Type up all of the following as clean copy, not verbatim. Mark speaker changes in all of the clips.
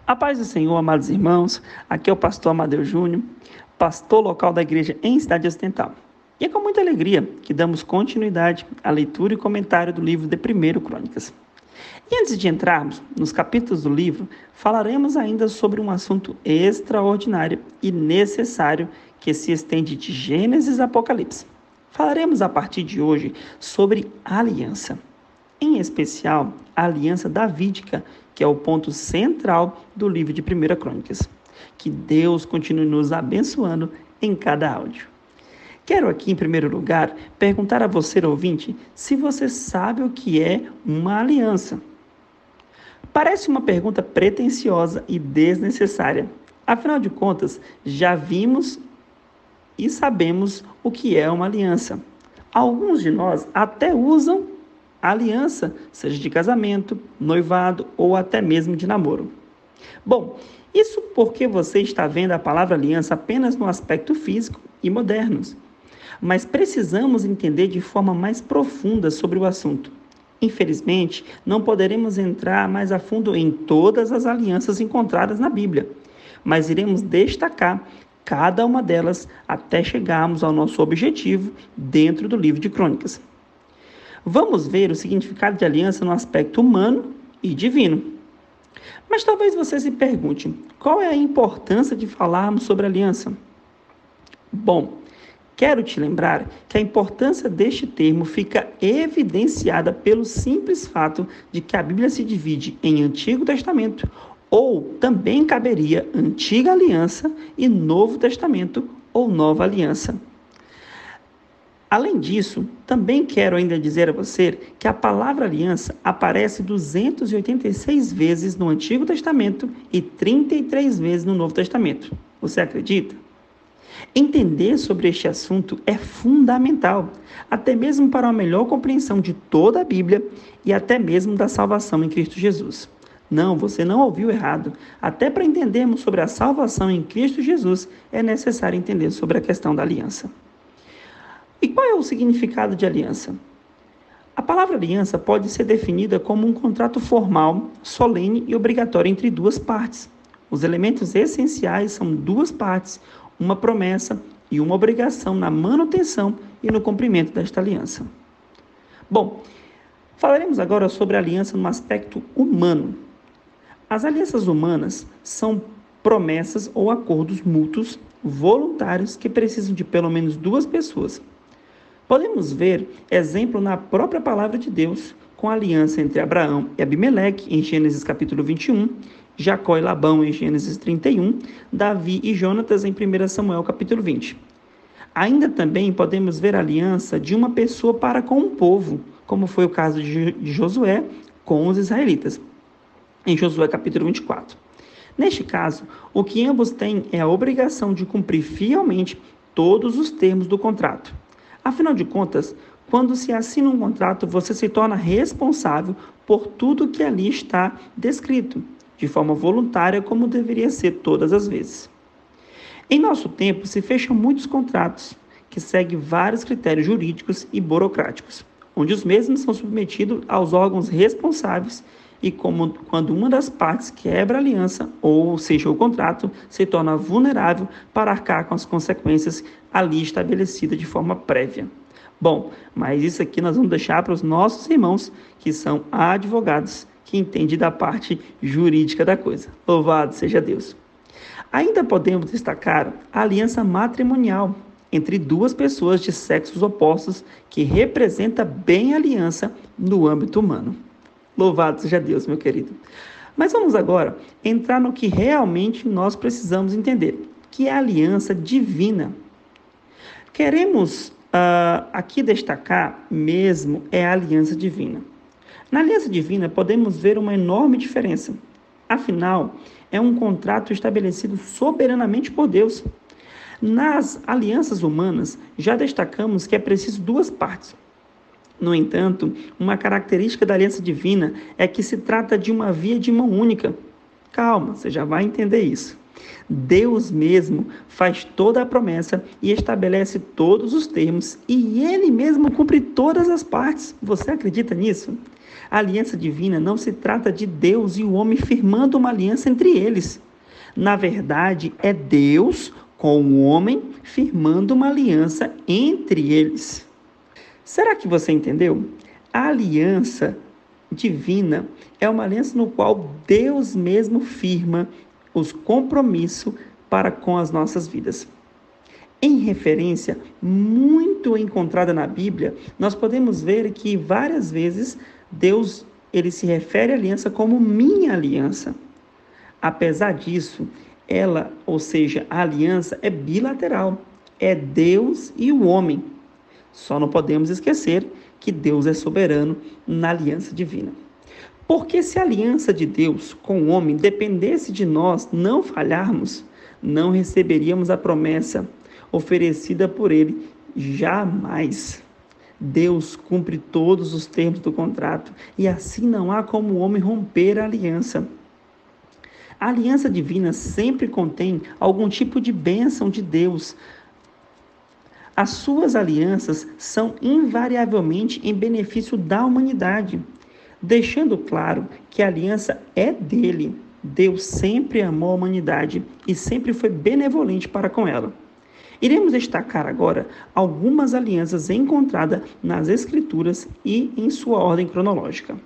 Speaker 1: A paz do Senhor, amados irmãos, aqui é o pastor Amadeu Júnior, pastor local da igreja em Cidade Ocidental. E é com muita alegria que damos continuidade à leitura e comentário do livro de 1 Crônicas. E antes de entrarmos nos capítulos do livro, falaremos ainda sobre um assunto extraordinário e necessário que se estende de Gênesis a Apocalipse. Falaremos a partir de hoje sobre aliança, em especial a aliança davídica, que é o ponto central do livro de 1 Crônicas. Que Deus continue nos abençoando em cada áudio. Quero aqui, em primeiro lugar, perguntar a você, ouvinte, se você sabe o que é uma aliança. Parece uma pergunta pretensiosa e desnecessária. Afinal de contas, já vimos e sabemos o que é uma aliança. Alguns de nós até usam aliança, seja de casamento, noivado ou até mesmo de namoro. Bom, isso porque você está vendo a palavra aliança apenas no aspecto físico e modernos. Mas precisamos entender de forma mais profunda sobre o assunto. Infelizmente, não poderemos entrar mais a fundo em todas as alianças encontradas na Bíblia, mas iremos destacar cada uma delas até chegarmos ao nosso objetivo dentro do livro de Crônicas. Vamos ver o significado de aliança no aspecto humano e divino. Mas talvez você se pergunte, qual é a importância de falarmos sobre aliança? Bom, quero te lembrar que a importância deste termo fica evidenciada pelo simples fato de que a Bíblia se divide em Antigo Testamento, ou também caberia Antiga Aliança e Novo Testamento ou Nova Aliança. Além disso, também quero ainda dizer a você que a palavra aliança aparece 286 vezes no Antigo Testamento e 33 vezes no Novo Testamento. Você acredita? Entender sobre este assunto é fundamental, até mesmo para uma melhor compreensão de toda a Bíblia e até mesmo da salvação em Cristo Jesus. Não, você não ouviu errado. Até para entendermos sobre a salvação em Cristo Jesus, é necessário entender sobre a questão da aliança. E qual é o significado de aliança? A palavra aliança pode ser definida como um contrato formal, solene e obrigatório entre duas partes. Os elementos essenciais são duas partes, uma promessa e uma obrigação na manutenção e no cumprimento desta aliança. Bom, falaremos agora sobre a aliança no aspecto humano. As alianças humanas são promessas ou acordos mútuos voluntários que precisam de pelo menos duas pessoas. Podemos ver exemplo na própria palavra de Deus, com a aliança entre Abraão e Abimeleque, em Gênesis capítulo 21, Jacó e Labão, em Gênesis 31, Davi e Jonatas, em 1 Samuel capítulo 20. Ainda também podemos ver a aliança de uma pessoa para com um povo, como foi o caso de Josué com os israelitas, em Josué capítulo 24. Neste caso, o que ambos têm é a obrigação de cumprir fielmente todos os termos do contrato. Afinal de contas, quando se assina um contrato, você se torna responsável por tudo que ali está descrito, de forma voluntária, como deveria ser todas as vezes. Em nosso tempo, se fecham muitos contratos, que seguem vários critérios jurídicos e burocráticos, onde os mesmos são submetidos aos órgãos responsáveis e quando uma das partes quebra a aliança, ou seja, o contrato, se torna vulnerável para arcar com as consequências ali estabelecidas de forma prévia. Bom, mas isso aqui nós vamos deixar para os nossos irmãos, que são advogados, que entendem da parte jurídica da coisa. Louvado seja Deus! Ainda podemos destacar a aliança matrimonial entre duas pessoas de sexos opostos, que representa bem a aliança no âmbito humano. Louvado seja Deus, meu querido. Mas vamos agora entrar no que realmente nós precisamos entender, que é a aliança divina. Queremos aqui destacar mesmo é a aliança divina. Na aliança divina podemos ver uma enorme diferença. Afinal, é um contrato estabelecido soberanamente por Deus. Nas alianças humanas, já destacamos que é preciso duas partes. No entanto, uma característica da aliança divina é que se trata de uma via de mão única. Calma, você já vai entender isso. Deus mesmo faz toda a promessa e estabelece todos os termos, e Ele mesmo cumpre todas as partes. Você acredita nisso? A aliança divina não se trata de Deus e o homem firmando uma aliança entre eles. Na verdade, é Deus com o homem firmando uma aliança entre eles. Será que você entendeu? A aliança divina é uma aliança no qual Deus mesmo firma os compromissos para com as nossas vidas. Em referência muito encontrada na Bíblia, nós podemos ver que várias vezes Deus ele se refere à aliança como minha aliança. Apesar disso, ou seja, a aliança é bilateral, é Deus e o homem. Só não podemos esquecer que Deus é soberano na aliança divina. Porque se a aliança de Deus com o homem dependesse de nós não falharmos, não receberíamos a promessa oferecida por ele jamais. Deus cumpre todos os termos do contrato e assim não há como o homem romper a aliança. A aliança divina sempre contém algum tipo de bênção de Deus. As suas alianças são invariavelmente em benefício da humanidade, deixando claro que a aliança é dele. Deus sempre amou a humanidade e sempre foi benevolente para com ela. Iremos destacar agora algumas alianças encontradas nas Escrituras e em sua ordem cronológica.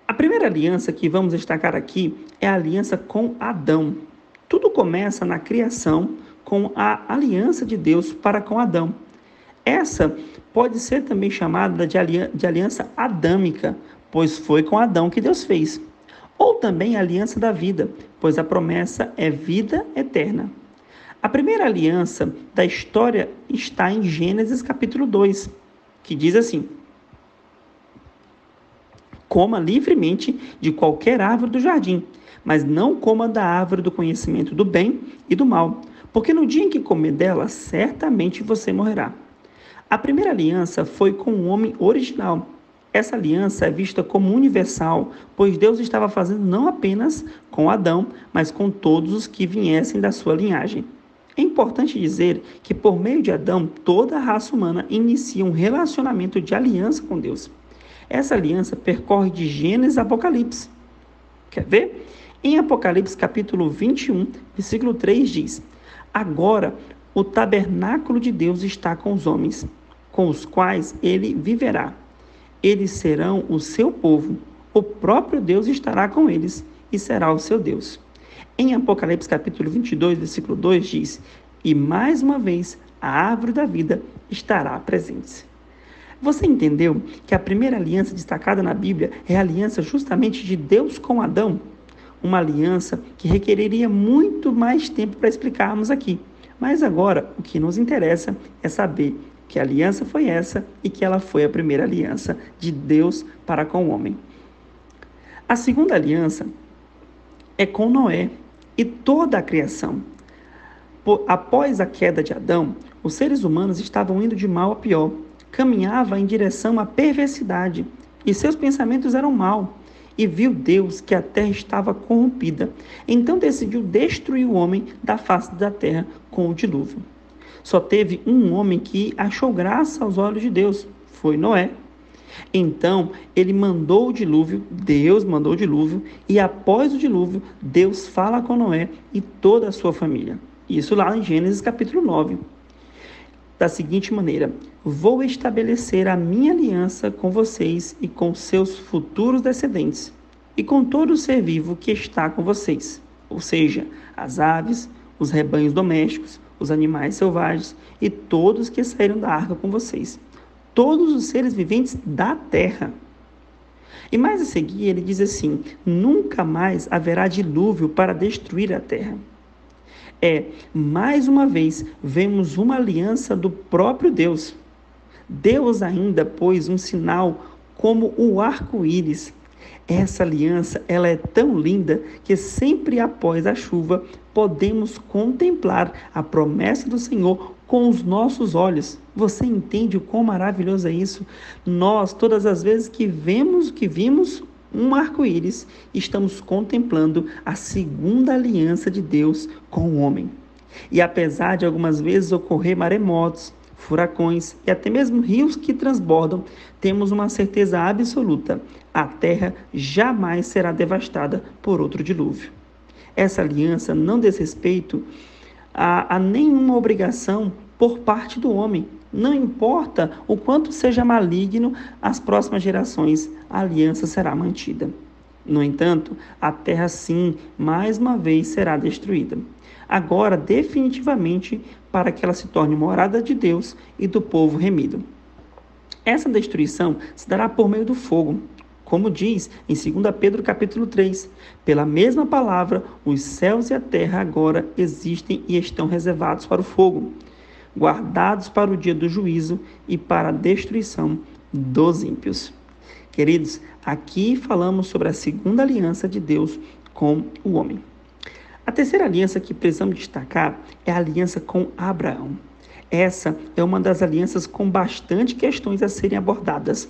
Speaker 1: A primeira aliança que vamos destacar aqui é a aliança com Adão. Tudo começa na criação com a aliança de Deus para com Adão. Essa pode ser também chamada de aliança adâmica, pois foi com Adão que Deus fez. Ou também a aliança da vida, pois a promessa é vida eterna. A primeira aliança da história está em Gênesis capítulo 2, que diz assim: coma livremente de qualquer árvore do jardim, mas não coma da árvore do conhecimento do bem e do mal, porque no dia em que comer dela, certamente você morrerá. A primeira aliança foi com o homem original. Essa aliança é vista como universal, pois Deus estava fazendo não apenas com Adão, mas com todos os que viessem da sua linhagem. É importante dizer que por meio de Adão, toda a raça humana inicia um relacionamento de aliança com Deus. Essa aliança percorre de Gênesis a Apocalipse. Quer ver? Em Apocalipse capítulo 21, versículo 3 diz: agora o tabernáculo de Deus está com os homens, com os quais ele viverá. Eles serão o seu povo, o próprio Deus estará com eles e será o seu Deus. Em Apocalipse capítulo 22, versículo 2 diz: e mais uma vez a árvore da vida estará presente. Você entendeu que a primeira aliança destacada na Bíblia é a aliança justamente de Deus com Adão? Uma aliança que requereria muito mais tempo para explicarmos aqui. Mas agora o que nos interessa é saber que aliança foi essa e que ela foi a primeira aliança de Deus para com o homem. A segunda aliança é com Noé e toda a criação. Após a queda de Adão, os seres humanos estavam indo de mal a pior, caminhava em direção à perversidade e seus pensamentos eram maus. E viu Deus que a terra estava corrompida. Então decidiu destruir o homem da face da terra com o dilúvio. Só teve um homem que achou graça aos olhos de Deus, foi Noé. Então ele mandou o dilúvio, Deus mandou o dilúvio, e após o dilúvio, Deus fala com Noé e toda a sua família. Isso lá em Gênesis capítulo 9. Da seguinte maneira: vou estabelecer a minha aliança com vocês e com seus futuros descendentes, e com todo o ser vivo que está com vocês, ou seja, as aves, os rebanhos domésticos, os animais selvagens e todos que saíram da arca com vocês, todos os seres viventes da terra. E mais a seguir ele diz assim: nunca mais haverá dilúvio para destruir a terra. Mais uma vez, vemos uma aliança do próprio Deus. Deus ainda pôs um sinal como o arco-íris. Essa aliança, ela é tão linda que sempre após a chuva podemos contemplar a promessa do Senhor com os nossos olhos. Você entende o quão maravilhoso é isso? Nós, todas as vezes que vemos o que vimos, um arco-íris, estamos contemplando a segunda aliança de Deus com o homem. E apesar de algumas vezes ocorrer maremotos, furacões e até mesmo rios que transbordam, temos uma certeza absoluta: a terra jamais será devastada por outro dilúvio. Essa aliança não diz respeito a nenhuma obrigação por parte do homem. Não importa o quanto seja maligno as próximas gerações, a aliança será mantida. No entanto, a terra sim, mais uma vez será destruída. Agora, definitivamente, para que ela se torne morada de Deus e do povo remido. Essa destruição se dará por meio do fogo. Como diz em 2 Pedro capítulo 3, pela mesma palavra, os céus e a terra agora existem e estão reservados para o fogo, guardados para o dia do juízo e para a destruição dos ímpios. Queridos, aqui falamos sobre a segunda aliança de Deus com o homem. A terceira aliança que precisamos destacar é a aliança com Abraão. Essa é uma das alianças com bastante questões a serem abordadas.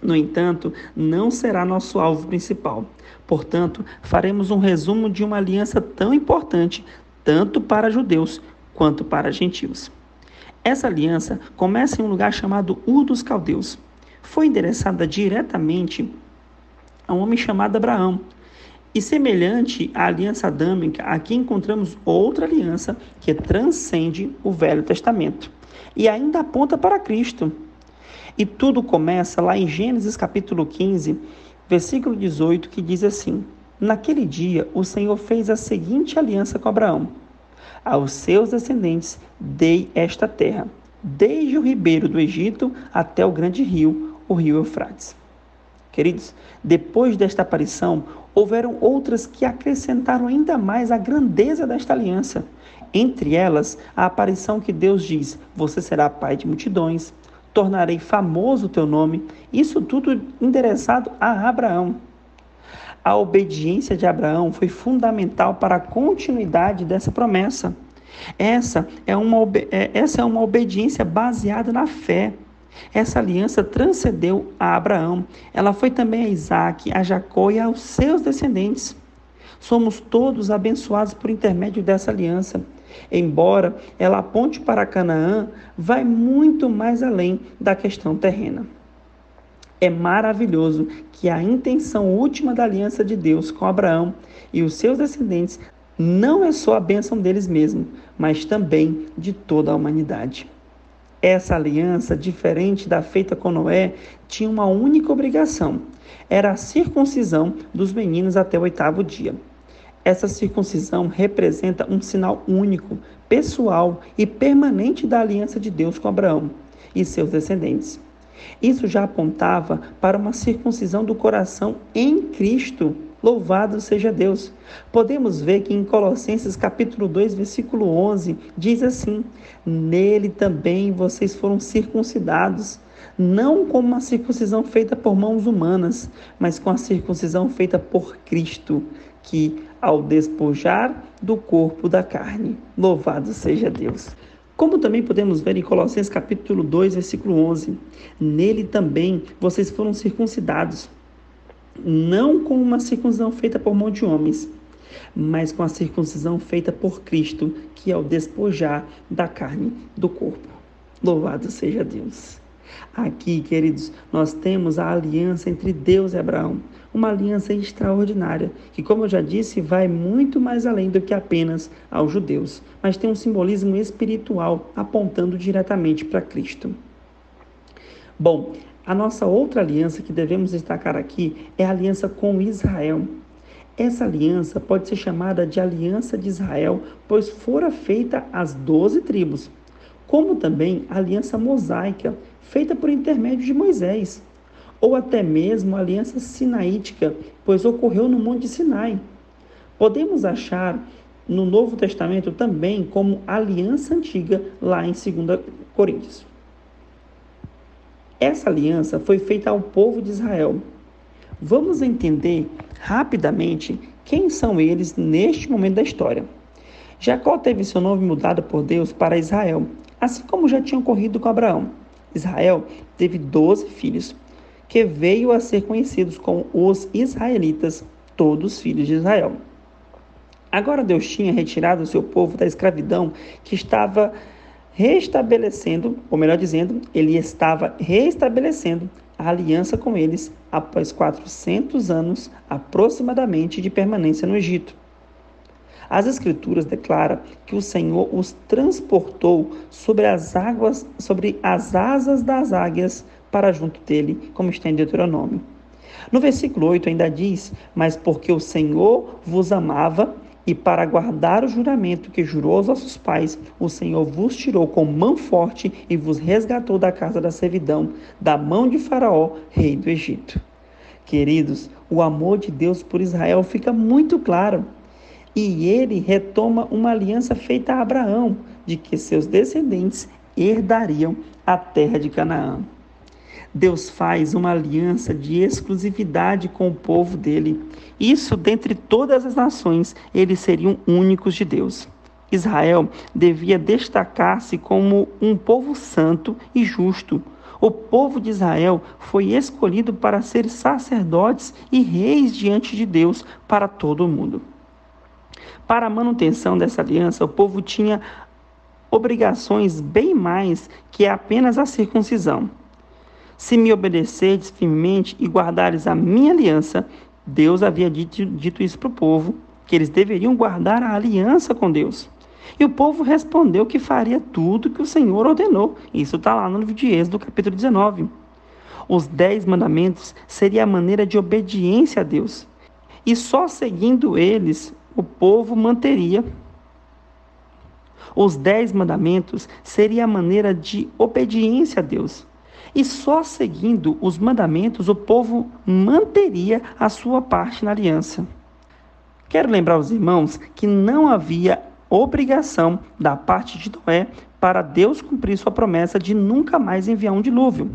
Speaker 1: No entanto, não será nosso alvo principal. Portanto, faremos um resumo de uma aliança tão importante, tanto para judeus quanto para gentios. Essa aliança começa em um lugar chamado Ur dos Caldeus. Foi endereçada diretamente a um homem chamado Abraão. E semelhante à aliança adâmica, aqui encontramos outra aliança que transcende o Velho Testamento e ainda aponta para Cristo. E tudo começa lá em Gênesis capítulo 15, versículo 18, que diz assim: naquele dia o Senhor fez a seguinte aliança com Abraão: aos seus descendentes dei esta terra, desde o ribeiro do Egito até o grande rio, o rio Eufrates. Queridos, depois desta aparição, houveram outras que acrescentaram ainda mais a grandeza desta aliança. Entre elas, a aparição que Deus diz: você será pai de multidões, tornarei famoso o teu nome. Isso tudo endereçado a Abraão. A obediência de Abraão foi fundamental para a continuidade dessa promessa. Essa é uma obediência baseada na fé. Essa aliança transcendeu a Abraão. Ela foi também a Isaac, a Jacó e aos seus descendentes. Somos todos abençoados por intermédio dessa aliança. Embora ela aponte para Canaã, vai muito mais além da questão terrena. É maravilhoso que a intenção última da aliança de Deus com Abraão e os seus descendentes não é só a bênção deles mesmos, mas também de toda a humanidade. Essa aliança, diferente da feita com Noé, tinha uma única obrigação: era a circuncisão dos meninos até o 8º dia. Essa circuncisão representa um sinal único, pessoal e permanente da aliança de Deus com Abraão e seus descendentes. Isso já apontava para uma circuncisão do coração em Cristo. Louvado seja Deus! Podemos ver que em Colossenses capítulo 2, versículo 11, diz assim: nele também vocês foram circuncidados, não com uma circuncisão feita por mãos humanas, mas com a circuncisão feita por Cristo, que ao despojar do corpo da carne. Louvado seja Deus! Como também podemos ver em Colossenses capítulo 2, versículo 11, nele também vocês foram circuncidados, não com uma circuncisão feita por mão de homens, mas com a circuncisão feita por Cristo, que é o despojar da carne do corpo. Louvado seja Deus! Aqui, queridos, nós temos a aliança entre Deus e Abraão, uma aliança extraordinária, que, como eu já disse, vai muito mais além do que apenas aos judeus, mas tem um simbolismo espiritual apontando diretamente para Cristo. Bom, a nossa outra aliança que devemos destacar aqui é a aliança com Israel. Essa aliança pode ser chamada de aliança de Israel, pois fora feita às 12 tribos, como também a aliança mosaica, feita por intermédio de Moisés, ou até mesmo a aliança sinaítica, pois ocorreu no Monte Sinai. Podemos achar no Novo Testamento também como aliança antiga, lá em 2 Coríntios. Essa aliança foi feita ao povo de Israel. Vamos entender rapidamente quem são eles neste momento da história. Jacó teve seu nome mudado por Deus para Israel, assim como já tinha ocorrido com Abraão. Israel teve 12 filhos, que veio a ser conhecidos como os israelitas, todos filhos de Israel. Agora Deus tinha retirado o seu povo da escravidão que estava restabelecendo, ou melhor dizendo, ele estava restabelecendo a aliança com eles após 400 anos aproximadamente de permanência no Egito. As Escrituras declaram que o Senhor os transportou sobre as asas das águias para junto dele, como está em Deuteronômio. No versículo 8 ainda diz: mas porque o Senhor vos amava, e para guardar o juramento que jurou aos vossos pais, o Senhor vos tirou com mão forte e vos resgatou da casa da servidão, da mão de Faraó, rei do Egito. Queridos, o amor de Deus por Israel fica muito claro. E ele retoma uma aliança feita a Abraão, de que seus descendentes herdariam a terra de Canaã. Deus faz uma aliança de exclusividade com o povo dele. Isso, dentre todas as nações, eles seriam únicos de Deus. Israel devia destacar-se como um povo santo e justo. O povo de Israel foi escolhido para ser sacerdotes e reis diante de Deus para todo o mundo. Para a manutenção dessa aliança, o povo tinha obrigações bem mais que apenas a circuncisão. Se me obedecerdes firmemente e guardares a minha aliança, Deus havia dito isso para o povo, que eles deveriam guardar a aliança com Deus. E o povo respondeu que faria tudo que o Senhor ordenou. Isso está lá no livro de Êxodo, capítulo 19. Os 10 mandamentos seria a maneira de obediência a Deus. E só seguindo eles, o povo manteria. Os 10 mandamentos seria a maneira de obediência a Deus. E só seguindo os mandamentos, o povo manteria a sua parte na aliança. Quero lembrar aos irmãos que não havia obrigação da parte de Noé para Deus cumprir sua promessa de nunca mais enviar um dilúvio.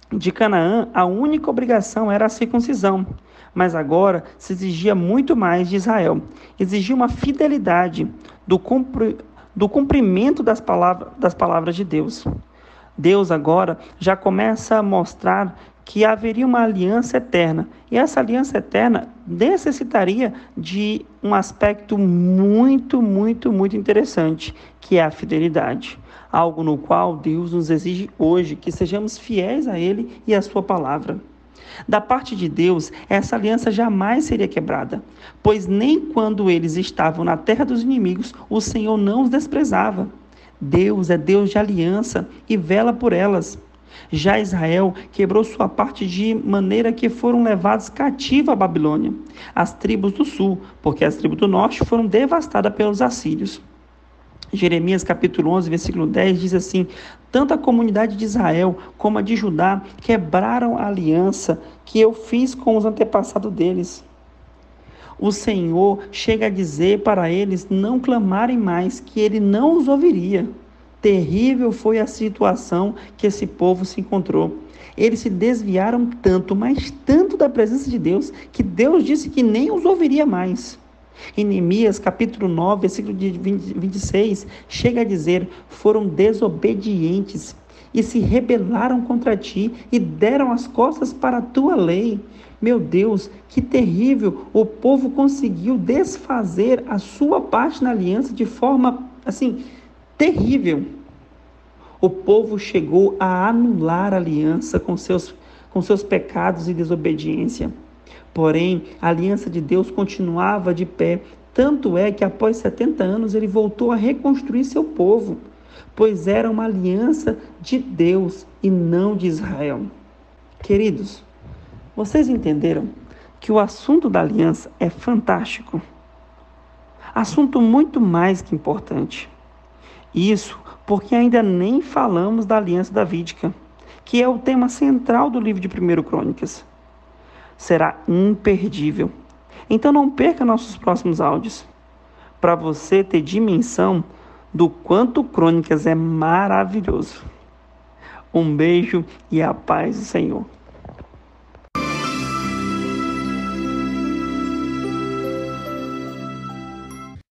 Speaker 1: De Canaã, a única obrigação era a circuncisão, mas agora se exigia muito mais de Israel. Exigia uma fidelidade do cumprimento das palavras de Deus. Deus agora já começa a mostrar que haveria uma aliança eterna. E essa aliança eterna necessitaria de um aspecto muito interessante, que é a fidelidade. Algo no qual Deus nos exige hoje, que sejamos fiéis a Ele e à sua palavra. Da parte de Deus, essa aliança jamais seria quebrada, pois nem quando eles estavam na terra dos inimigos, o Senhor não os desprezava. Deus é Deus de aliança e vela por elas. Já Israel quebrou sua parte de maneira que foram levados cativos à Babilônia, as tribos do sul, porque as tribos do norte foram devastadas pelos assírios. Jeremias capítulo 11, versículo 10 diz assim: tanto a comunidade de Israel como a de Judá quebraram a aliança que eu fiz com os antepassados deles. O Senhor chega a dizer para eles não clamarem mais, que Ele não os ouviria. Terrível foi a situação que esse povo se encontrou. Eles se desviaram tanto, mas tanto da presença de Deus, que Deus disse que nem os ouviria mais. Em Neemias capítulo 9, versículo 26, chega a dizer: foram desobedientes e se rebelaram contra ti e deram as costas para a tua lei. Meu Deus, que terrível! O povo conseguiu desfazer a sua parte na aliança de forma, terrível. O povo chegou a anular a aliança com seus pecados e desobediência. Porém, a aliança de Deus continuava de pé. Tanto é que após 70 anos ele voltou a reconstruir seu povo, pois era uma aliança de Deus e não de Israel. Queridos, vocês entenderam que o assunto da aliança é fantástico? Assunto muito mais que importante. Isso porque ainda nem falamos da aliança davídica, que é o tema central do livro de 1 Crônicas. Será imperdível. Então não perca nossos próximos áudios, para você ter dimensão do quanto Crônicas é maravilhoso. Um beijo e a paz do Senhor.